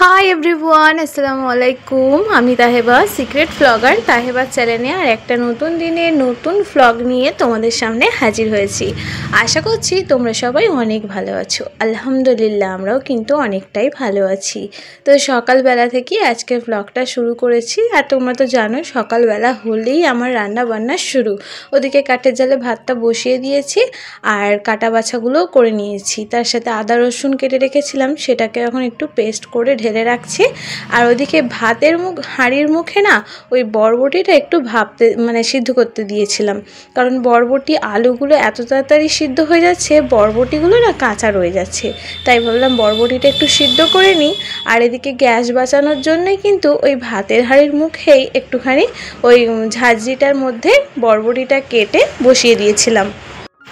Hi everyone, আসসালামু আলাইকুম। আমি তাহেবা, সিক্রেট ব্লগার তাহেবা চ্যানেলে আর একটা নতুন দিনের নতুন ব্লগ নিয়ে তোমাদের সামনে হাজির হয়েছি। আশা করছি তোমরা সবাই অনেক ভালো আছো। আলহামদুলিল্লাহ, আমরাও কিন্তু অনেকটাই ভালো আছি। তো সকালবেলা থেকে আজকের ব্লগটা শুরু করেছি। আর তোমরা তো জানো সকালবেলা হলেই আমার রান্না বান্না শুরু। ওদিকে কাঠের জালে ভাতটা বসিয়ে দিয়েছি আর কাটা বাছাগুলোও করে নিয়েছি। তার সাথে আদা রসুন কেটে রেখেছিলাম, সেটাকে এখন একটু পেস্ট করে ঢেলে রাখছি। আর ওদিকে ভাতের হাঁড়ির মুখে না ওই বরবটিটা একটু সিদ্ধ করতে দিয়েছিলাম, কারণ বরবটি আলুগুলো এত তাড়াতাড়ি সিদ্ধ হয়ে যাচ্ছে, বরবটিগুলো না কাঁচা রয়ে যাচ্ছে। তাই ভাবলাম বরবটিটা একটু সিদ্ধ করে নিই। আর এদিকে গ্যাস বাঁচানোর জন্যই কিন্তু ওই ভাতের হাঁড়ির মুখেই একটুখানি ওই ঝাঁঝরিটার মধ্যে বরবটিটা কেটে বসিয়ে দিয়েছিলাম।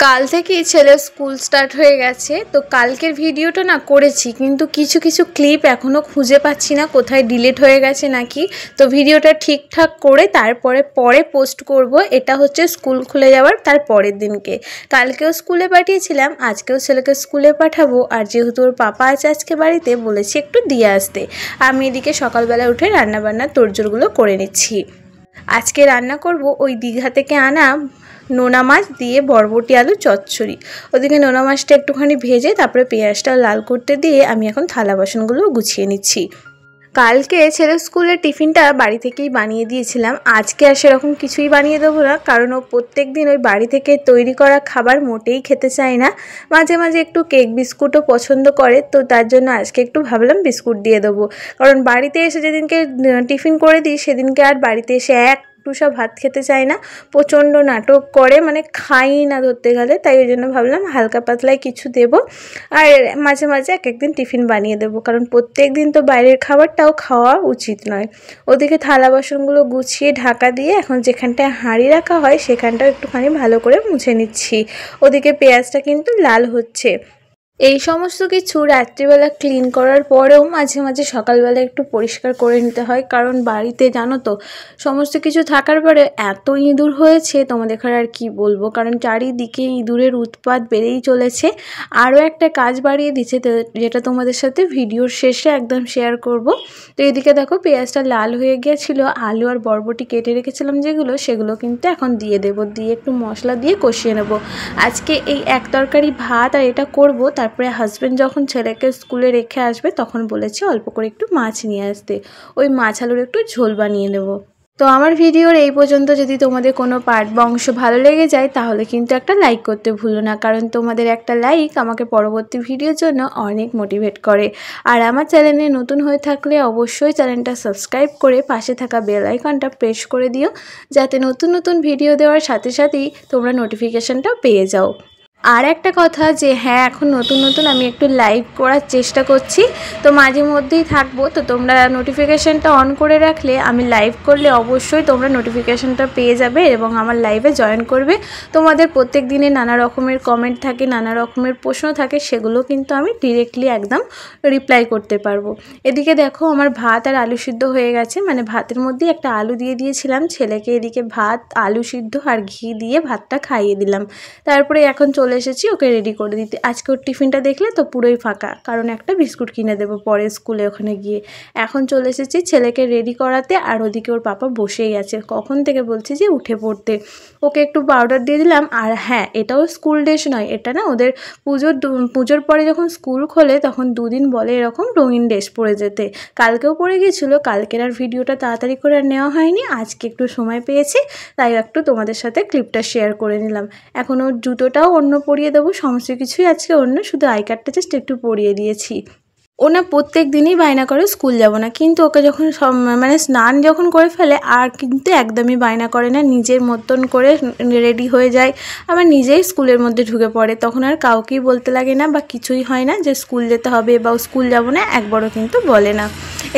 কাল থেকেই ছেলের স্কুল স্টার্ট হয়ে গেছে, তো কালকের ভিডিওটা না করেছি, কিন্তু কিছু কিছু ক্লিপ এখনও খুঁজে পাচ্ছি না কোথায় ডিলিট হয়ে গেছে নাকি। তো ভিডিওটা ঠিকঠাক করে তারপরে পোস্ট করব। এটা হচ্ছে স্কুল খুলে যাওয়ার তার পরের দিনকে। কালকেও স্কুলে পাঠিয়েছিলাম, আজকেও ছেলেকে স্কুলে পাঠাবো। আর যেহেতু ওর পাপা আছে আজকে বাড়িতে, বলেছি একটু দিয়ে আসতে। আমি এদিকে সকালবেলা উঠে রান্নাবান্নার তোড়জোড়গুলো করে নিচ্ছি। আজকে রান্না করব ওই দীঘা থেকে আনা নোনা মাছ দিয়ে বরবটি আলু চচ্চড়ি। ওদিকে নোনা মাছটা একটুখানি ভেজে তারপরে পেঁয়াজটা লাল করতে দিয়ে আমি এখন থালা বাসনগুলো গুছিয়ে নিচ্ছি। কালকে ছেলের স্কুলের টিফিনটা বাড়ি থেকেই বানিয়ে দিয়েছিলাম। আজকে আর সেরকম কিছুই বানিয়ে দেবো না, কারণ ও প্রত্যেক দিন ওই বাড়ি থেকে তৈরি করা খাবার মোটেই খেতে চায় না। মাঝে মাঝে একটু কেক বিস্কুটও পছন্দ করে, তো তার জন্য আজকে একটু ভাবলাম বিস্কুট দিয়ে দেবো। কারণ বাড়িতে এসে যেদিনকে টিফিন করে দিই সেদিনকে আর বাড়িতে এসে সব ভাত খেতে চায় না, প্রচণ্ড নাটক করে, মানে খাই না ধরতে গেলে। তাই ওই জন্য ভাবলাম হালকা পাতলায় কিছু দেব। আর মাঝে মাঝে এক একদিন টিফিন বানিয়ে দেবো, কারণ প্রত্যেক দিন তো বাইরের খাবারটাও খাওয়া উচিত নয়। ওদিকে থালা বাসনগুলো গুছিয়ে ঢাকা দিয়ে এখন যেখানটায় হাঁড়ি রাখা হয় সেখানটাও একটুখানি ভালো করে মুছে নিচ্ছি। ওদিকে পেঁয়াজটা কিন্তু লাল হচ্ছে। এই সমস্ত কিছু রাত্রিবেলা ক্লিন করার পরেও মাঝে মাঝে সকালবেলা একটু পরিষ্কার করে নিতে হয়, কারণ বাড়িতে জানো তো সমস্ত কিছু থাকার পরে এত ইঁদুর হয়েছে তোমাদের আর কি বলবো, কারণ চারিদিকে ইঁদুরের উৎপাত বেড়েই চলেছে। আরও একটা কাজ বাড়িয়ে দিচ্ছে, যেটা তোমাদের সাথে ভিডিওর শেষে একদম শেয়ার করব। তো এদিকে দেখো পেঁয়াজটা লাল হয়ে গিয়েছিল, আলু আর বরবটি কেটে রেখেছিলাম সেগুলো কিন্তু এখন দিয়ে দেবো, দিয়ে একটু মশলা দিয়ে কষিয়ে নেব। আজকে এই এক তরকারি ভাত আর এটা করব। তারপরে হাজব্যান্ড যখন ছেলেকে স্কুলে রেখে আসবে তখন বলেছি অল্প করে একটু মাছ নিয়ে আসতে, ওই মাছ আলুর একটু ঝোল বানিয়ে নেব। তো আমার ভিডিওর এই পর্যন্ত যদি তোমাদের কোনো পার্ট বা অংশ ভালো লেগে যায় তাহলে কিন্তু একটা লাইক করতে ভুলো না, কারণ তোমাদের একটা লাইক আমাকে পরবর্তী ভিডিওর জন্য অনেক মোটিভেট করে। আর আমার চ্যানেলে নতুন হয়ে থাকলে অবশ্যই চ্যানেলটা সাবস্ক্রাইব করে পাশে থাকা বেল আইকনটা প্রেস করে দিও, যাতে নতুন নতুন ভিডিও দেওয়ার সাথে সাথেই তোমরা নোটিফিকেশানটা পেয়ে যাও। আর একটা কথা যে হ্যাঁ, এখন নতুন নতুন আমি একটু লাইভ করার চেষ্টা করছি, তো মাঝে মধ্যেই থাকবো। তো তোমরা নোটিফিকেশানটা অন করে রাখলে আমি লাইভ করলে অবশ্যই তোমরা নোটিফিকেশানটা পেয়ে যাবে এবং আমার লাইভে জয়েন করবে। তোমাদের প্রত্যেক দিনে নানা রকমের কমেন্ট থাকে, নানা রকমের প্রশ্ন থাকে, সেগুলো কিন্তু আমি ডিরেক্টলি একদম রিপ্লাই করতে পারবো। এদিকে দেখো আমার ভাত আর আলু সিদ্ধ হয়ে গেছে, মানে ভাতের মধ্যে একটা আলু দিয়ে দিয়েছিলাম ছেলেকে, এদিকে ভাত আলু সিদ্ধ আর ঘি দিয়ে ভাতটা খাইয়ে দিলাম। তারপরে এখন চলে এসেছি ওকে রেডি করে দিতে। আজকে ওর টিফিনটা দেখলে তো পুরোই ফাঁকা, কারণ একটা বিস্কুট কিনে দেবো পরে স্কুলে ওখানে গিয়ে। এখন চলে এসেছি ছেলেকে রেডি করাতে, আর ওদিকে ওর পাপা বসেই আছে, কখন থেকে বলছে যে উঠে পড়তে। ওকে একটু পাউডার দিয়ে দিলাম। আর হ্যাঁ, এটাও স্কুল ড্রেস নয়, এটা না ওদের পুজোর পরে যখন স্কুল খোলে তখন দুদিন বলে এরকম রঙিন ড্রেস পরে যেতে। কালকেও পরে গিয়েছিলো, কালকের আর ভিডিওটা তাড়াতাড়ি করে আর নেওয়া হয়নি, আজকে একটু সময় পেয়েছি তাই একটু তোমাদের সাথে ক্লিপটা শেয়ার করে নিলাম। এখন ওর জুতোটাও অন্য পরিয়ে দেবো, সমস্ত কিছুই আজকে অন্য, শুধু আই কার্ডটা জাস্ট একটু পরিয়ে দিয়েছি। ও না প্রত্যেক দিনই বায়না করে স্কুল যাব না, কিন্তু ওকে যখন স্নান যখন করে ফেলে আর কিন্তু একদমই বায়না করে না, নিজের মতন করে রেডি হয়ে যায়, আবার নিজেই স্কুলের মধ্যে ঢুকে পড়ে। তখন আর কাউকেই বলতে লাগে না বা কিছুই হয় না যে স্কুল যেতে হবে বা স্কুল যাব না, একবারও কিন্তু বলে না।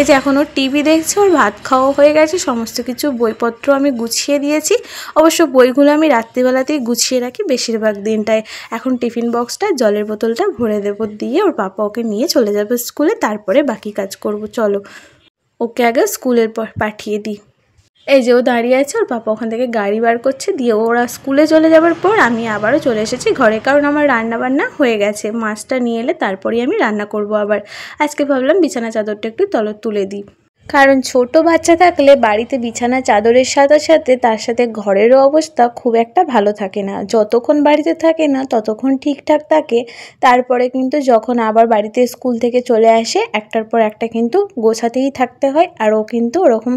এই যে এখন ওর টিভি দেখছে, ওর ভাত খাওয়া হয়ে গেছে, সমস্ত কিছু বইপত্র আমি গুছিয়ে দিয়েছি। অবশ্য বইগুলো আমি রাত্রিবেলাতেই গুছিয়ে রাখি বেশিরভাগ দিনটায়। এখন টিফিন বক্সটা জলের বোতলটা ভরে দেবো, দিয়ে ওর পাপা ওকে নিয়ে চলে যাবে স্কুলে, তারপরে বাকি কাজ করব। চলো ওকে আগে স্কুলের পর পাঠিয়ে দিই। এই যে ও দাঁড়িয়ে আছে, ওর পাপা ওখান থেকে গাড়ি বার করছে, দিয়ে ওরা স্কুলে চলে যাবার পর আমি আবারও চলে এসেছি ঘরে, কারণ আমার রান্না বান্না হয়ে গেছে। মাছটা নিয়ে এলে তারপরেই আমি রান্না করব আবার। আজকে ভাবলাম বিছানা চাদরটা একটু তুলে দিই, কারণ ছোট বাচ্চা থাকলে বাড়িতে বিছানা চাদরের সাথে সাথে তার সাথে ঘরেরও অবস্থা খুব একটা ভালো থাকে না। যতক্ষণ বাড়িতে থাকে না ততক্ষণ ঠিকঠাক থাকে, তারপরে কিন্তু যখন আবার বাড়িতে স্কুল থেকে চলে আসে একটার পর একটা কিন্তু গোছাতেই থাকতে হয়, আর ও কিন্তু ওরকম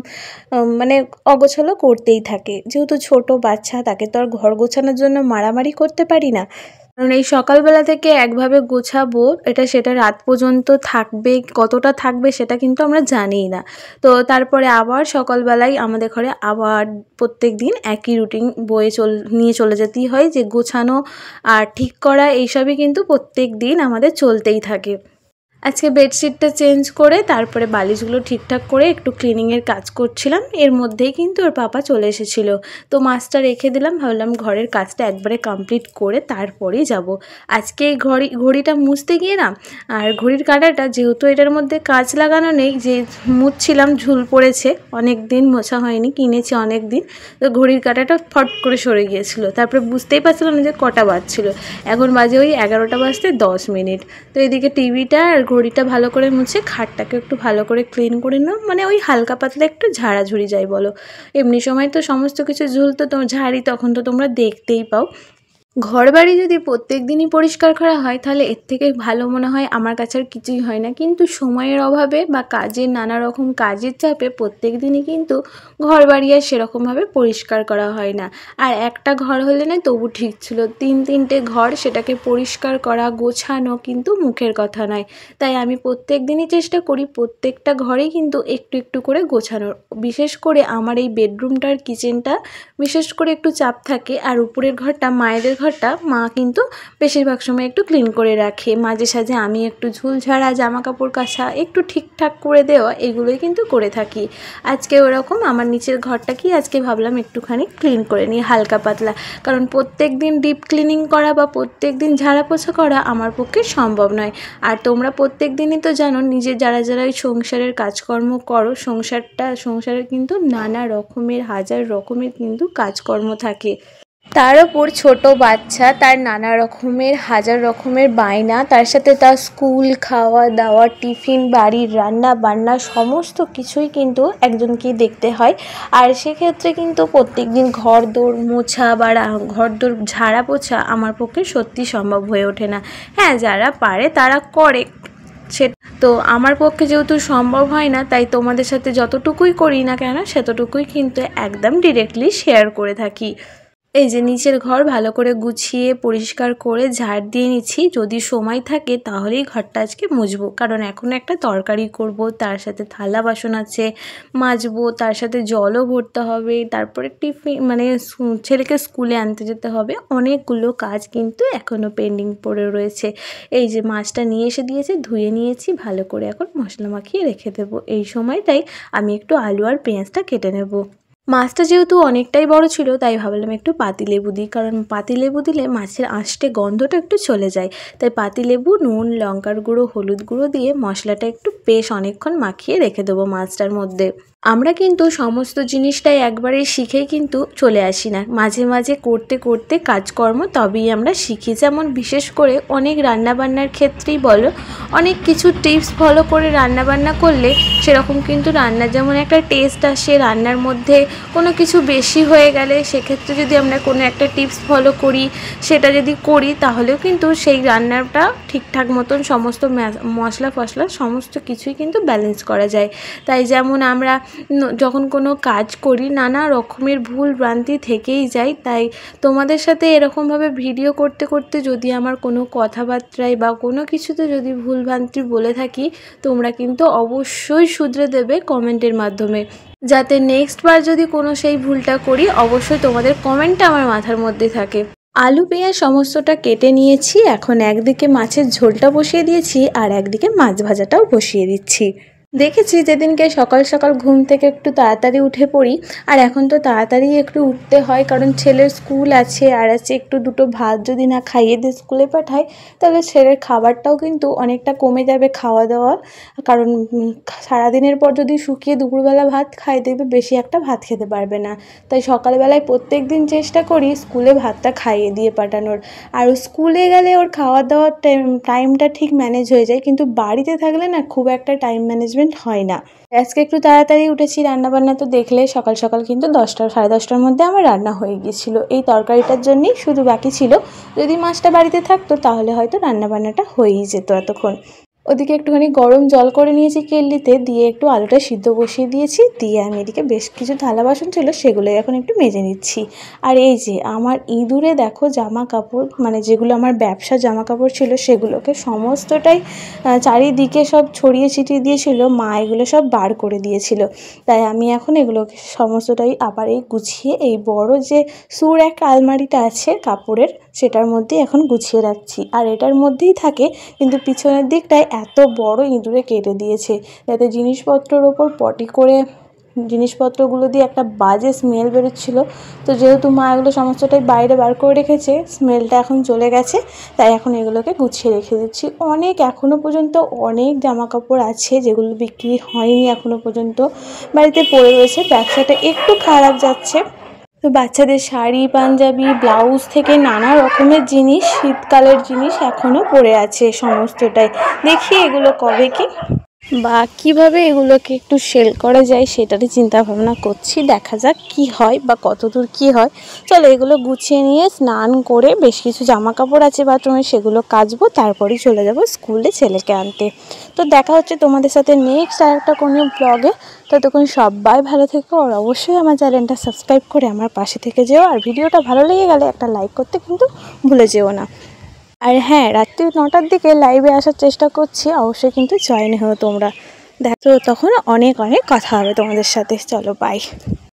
মানে অগোছালো করতেই থাকে। যেহেতু ছোট বাচ্চা, তাকে তো আর ঘর গোছানোর জন্য মারামারি করতে পারি না, কারণ এই সকালবেলা থেকে একভাবে গোছাবো এটা সেটা রাত পর্যন্ত থাকবে, কতটা থাকবে সেটা কিন্তু আমরা জানিই না। তো তারপরে আবার সকালবেলায় আমাদের ঘরে আবার প্রত্যেক দিন একই রুটিন নিয়ে চলে যেতেই হয়, যে গোছানো আর ঠিক করা এইসবই কিন্তু প্রত্যেক দিন আমাদের চলতেই থাকে। আজকে বেডশিটটা চেঞ্জ করে তারপরে বালিশগুলো ঠিকঠাক করে একটু ক্লিনিংয়ের কাজ করছিলাম, এর মধ্যেই কিন্তু ওর পাপা চলে এসেছিলো। তো মাছটা রেখে দিলাম, ভাবলাম ঘরের কাজটা একবারে কমপ্লিট করে তারপরেই যাব। আজকে এই ঘড়িটা মুছতে গিয়ে না, আর ঘড়ির কাঁটাটা যেহেতু এটার মধ্যে কাঁচ লাগানো নেই, যে মুছছিলাম ঝুল পড়েছে, অনেক দিন মোছা হয়নি, কিনেছি অনেক দিন, তো ঘড়ির কাঁটাটা ফট করে সরে গিয়েছিলো। তারপরে বুঝতেই পারছিলাম না যে কটা বাজছিলো, এখন বাজে ওই 11টা বাজতে 10 মিনিট। তো এদিকে টিভিটা আর ঘড়িটা ভালো করে মুছে খাটটাকে একটু ভালো করে ক্লিন করে নাও, মানে ওই হালকা পাতলা একটু ঝাড়াঝুড়ি যাই বলো। এমনি সময় তো সমস্ত কিছু ঝুল তো ঝাড়ি, তখন তো তোমরা দেখতেই পাও। ঘরবাড়ি যদি প্রত্যেক দিনই পরিষ্কার করা হয় তাহলে এর থেকে ভালো মনে হয় আমার কাছে আর কিছুই হয় না, কিন্তু সময়ের অভাবে বা কাজের নানা রকম কাজের চাপে প্রত্যেক দিনই কিন্তু ঘরবাড়ি আর সেরকমভাবে পরিষ্কার করা হয় না। আর একটা ঘর হলে না তবু ঠিক ছিল, 3-3টে ঘর, সেটাকে পরিষ্কার করা গোছানো কিন্তু মুখের কথা নয়। তাই আমি প্রত্যেক দিনই চেষ্টা করি প্রত্যেকটা ঘরেই কিন্তু একটু একটু করে গোছানোর। বিশেষ করে আমার এই বেডরুমটার কিচেনটা বিশেষ করে একটু চাপ থাকে, আর উপরের ঘরটা মায়েদের ঘরটা মা কিন্তু বেশিরভাগ সময় একটু ক্লিন করে রাখে। মাঝে সাঝে আমি একটু ঝুল ঝাড়া, জামা কাপড় কাচা, একটু ঠিকঠাক করে দেওয়া, এগুলোই কিন্তু করে থাকি। আজকে ওরকম আমার নিচের ঘরটা কি আজকে ভাবলাম একটুখানি ক্লিন করে নিই হালকা পাতলা, কারণ প্রত্যেক দিন ডিপ ক্লিনিং করা বা প্রত্যেক দিন ঝাড়া পোছা করা আমার পক্ষে সম্ভব নয়। আর তোমরা প্রত্যেক দিনই তো জানো, নিজে যারা যারা এই সংসারের কাজকর্ম করো, সংসারের কিন্তু নানা রকমের হাজার রকমের কিন্তু কাজকর্ম থাকে। তার ওপর ছোট বাচ্চা, তার নানা রকমের হাজার রকমের বায়না, তার সাথে তার স্কুল, খাওয়া দাওয়া, টিফিন, বাড়ির রান্না বান্না, সমস্ত কিছুই কিন্তু একজনকেই দেখতে হয়। আর সেক্ষেত্রে কিন্তু প্রত্যেক দিন ঘর দোর মোছা বা ঘর দোর ঝাড়া পোছা আমার পক্ষে সত্যি সম্ভব হয়ে ওঠে না। হ্যাঁ, যারা পারে তারা করে, সে তো আমার পক্ষে যেহেতু সম্ভব হয় না, তাই তোমাদের সাথে যতটুকুই করি না কেন সেতটুকুই কিন্তু একদম ডিরেক্টলি শেয়ার করে থাকি। এই যে নিচের ঘর ভালো করে গুছিয়ে পরিষ্কার করে ঝাড় দিয়ে নিচ্ছি, যদি সময় থাকে তাহলেই ঘরটা আজকে মুছবো, কারণ এখন একটা তরকারি করব, তার সাথে থালা বাসন আছে মাজবো, তার সাথে জলও ভরতে হবে, তারপরে টিফিন মানে ছেলেকে স্কুলে আনতে যেতে হবে, অনেকগুলো কাজ কিন্তু এখনও পেন্ডিং পড়ে রয়েছে। এই যে মাছটা নিয়ে এসে দিয়েছে, ধুয়ে নিয়েছি ভালো করে, এখন মশলা মাখিয়ে রেখে দেবো। এই সময়টাই আমি একটু আলু আর পেঁয়াজটা কেটে নেব। মাছটা যেহেতু অনেকটাই বড় ছিল তাই ভাবলাম একটু পাতিলেবু দিই, কারণ পাতিলেবু দিলে মাছের আঁশটে গন্ধটা একটু চলে যায়। তাই পাতিলেবু, নুন, লঙ্কার গুঁড়ো, হলুদ গুঁড়ো দিয়ে মশলাটা একটু বেশ অনেকক্ষণ মাখিয়ে রেখে দেবো মাছটার মধ্যে। আমরা কিন্তু সমস্ত জিনিসটাই একবারে শিখেই কিন্তু চলে আসি না, মাঝে মাঝে করতে করতে কাজকর্ম তবেই আমরা শিখি। যেমন বিশেষ করে অনেক রান্নাবান্নার ক্ষেত্রেই বলো, অনেক কিছু টিপস ফলো করে রান্নাবান্না করলে সেরকম কিন্তু রান্নার যেমন একটা টেস্ট আসে, রান্নার মধ্যে কোনো কিছু বেশি হয়ে গেলে সেক্ষেত্রে যদি আমরা কোনো একটা টিপস ফলো করি, সেটা যদি করি তাহলেও কিন্তু সেই রান্নাটা ঠিকঠাক মতন সমস্ত মশলা ফসলা সমস্ত কিছুই কিন্তু ব্যালেন্স করা যায়। তাই যেমন আমরা যখন কোনো কাজ করি নানা রকমের ভুল ভ্রান্তি থেকেই যায়, তাই তোমাদের সাথে এরকমভাবে ভিডিও করতে করতে যদি আমার কোনো কথাবার্তায় বা কোনো কিছুতে যদি ভুল ভ্রান্তি বলে থাকি, তোমরা কিন্তু অবশ্যই শুধরে দেবে কমেন্টের মাধ্যমে, যাতে নেক্সট বার যদি কোনো সেই ভুলটা করি অবশ্যই তোমাদের কমেন্টটা আমার মাথার মধ্যে থাকে। আলু পেঁয়াজ সমস্তটা কেটে নিয়েছি, এখন একদিকে মাছের ঝোলটা বসিয়ে দিয়েছি আর একদিকে মাছ ভাজাটাও বসিয়ে দিচ্ছি। দেখেছি যেদিনকে সকাল সকাল ঘুম থেকে একটু তাড়াতাড়ি উঠে পড়ি, আর এখন তো তাড়াতাড়ি একটু উঠতে হয় কারণ ছেলের স্কুল আছে, আর আছে একটু দুটো ভাত যদি না খাইয়ে দিয়ে স্কুলে পাঠাই তাহলে ছেলের খাবারটাও কিন্তু অনেকটা কমে যাবে খাওয়া দাওয়া। কারণ সারাদিনের পর যদি শুকিয়ে দুপুরবেলা ভাত খায় দেখবে বেশি একটা ভাত খেতে পারবে না। তাই সকালবেলায় প্রত্যেক দিন চেষ্টা করি স্কুলে ভাতটা খাইয়ে দিয়ে পাঠানোর। আর স্কুলে গেলে ওর খাওয়া দাওয়ার টাইমটা ঠিক ম্যানেজ হয়ে যায়, কিন্তু বাড়িতে থাকলে না খুব একটা টাইম ম্যানেজমেন্ট হয় না। আজকে একটু তাড়াতাড়ি উঠেছি, রান্নাবান্না তো দেখলে সকাল সকাল কিন্তু 10টা সাড়ে 10টার মধ্যে আমার রান্না হয়ে গিয়েছিল। এই তরকারিটার জন্যই শুধু বাকি ছিল, যদি মাছটা বাড়িতে থাকতো তাহলে হয়তো রান্নাবান্নাটা হয়েই যেত এতক্ষণ। ওদিকে একটুখানি গরম জল করে নিয়েছি কেটলিতে, দিয়ে একটু আলুটা সিদ্ধ বসিয়ে দিয়েছি, দিয়ে আমি এদিকে বেশ কিছু থালা বাসন ছিল সেগুলোই এখন একটু মেজে নিচ্ছি। আর এই যে আমার ইঁদুরে দেখো জামা কাপড়, মানে যেগুলো আমার ব্যবসা জামা কাপড় ছিল সেগুলোকে সমস্তটাই চারিদিকে সব ছড়িয়ে ছিটিয়ে দিয়েছিল, মা এগুলো সব বার করে দিয়েছিল। তাই আমি এখন এগুলোকে সমস্তটাই আবার এই গুছিয়ে এই বড় যে সুর এক আলমারিটা আছে কাপড়ের সেটার মধ্যে এখন গুছিয়ে রাখছি। আর এটার মধ্যেই থাকে, কিন্তু পিছনের দিকটায় এত বড় ইঁদুরে কেটে দিয়েছে যাতে জিনিসপত্রের ওপর পটি করে জিনিসপত্রগুলো দিয়ে একটা বাজে স্মেল বেরোচ্ছিলো। তো যেহেতু মা এগুলো সমস্তটাই বাইরে বার করে রেখেছে, স্মেলটা এখন চলে গেছে, তাই এখন এগুলোকে গুছিয়ে রেখে দিচ্ছি। অনেক এখনও পর্যন্ত অনেক জামা কাপড় আছে যেগুলো বিক্রি হয়নি এখনও পর্যন্ত, বাড়িতে পড়ে রয়েছে। ব্যবসাটা একটু খারাপ যাচ্ছে। তো বাচ্চাদের শাড়ি পাঞ্জাবি ব্লাউজ থেকে নানা রকমের জিনিস, শীতকালের জিনিস এখনও পড়ে আছে সমস্তটাই। দেখি এগুলো কবে কি বা কিভাবে এগুলোকে একটু সেল করা যায় সেটারই চিন্তা ভাবনা করছি। দেখা যাক কি হয় বা কতদূর কি হয়। চলো এগুলো গুছিয়ে নিয়ে স্নান করে বেশ কিছু জামা কাপড় আছে বাথরুমে সেগুলো কাচবো, তারপরেই চলে যাব স্কুলে ছেলেকে আনতে। তো দেখা হচ্ছে তোমাদের সাথে নেক্সট আর একটা কোনো ব্লগে। ততক্ষণ সবাই ভালো থেকো, আর অবশ্যই আমার চ্যানেলটা সাবস্ক্রাইব করে আমার পাশে থেকে যেও। আর ভিডিওটা ভালো লেগে গেলে একটা লাইক করতে কিন্তু ভুলে যেও না। আর হ্যাঁ, রাত্রি 9টার দিকে লাইভে আসার চেষ্টা করছি, অবশ্যই কিন্তু জয়েন হও তোমরা। দেখো তখন অনেক অনেক কথা হবে তোমাদের সাথে। চলো বাই।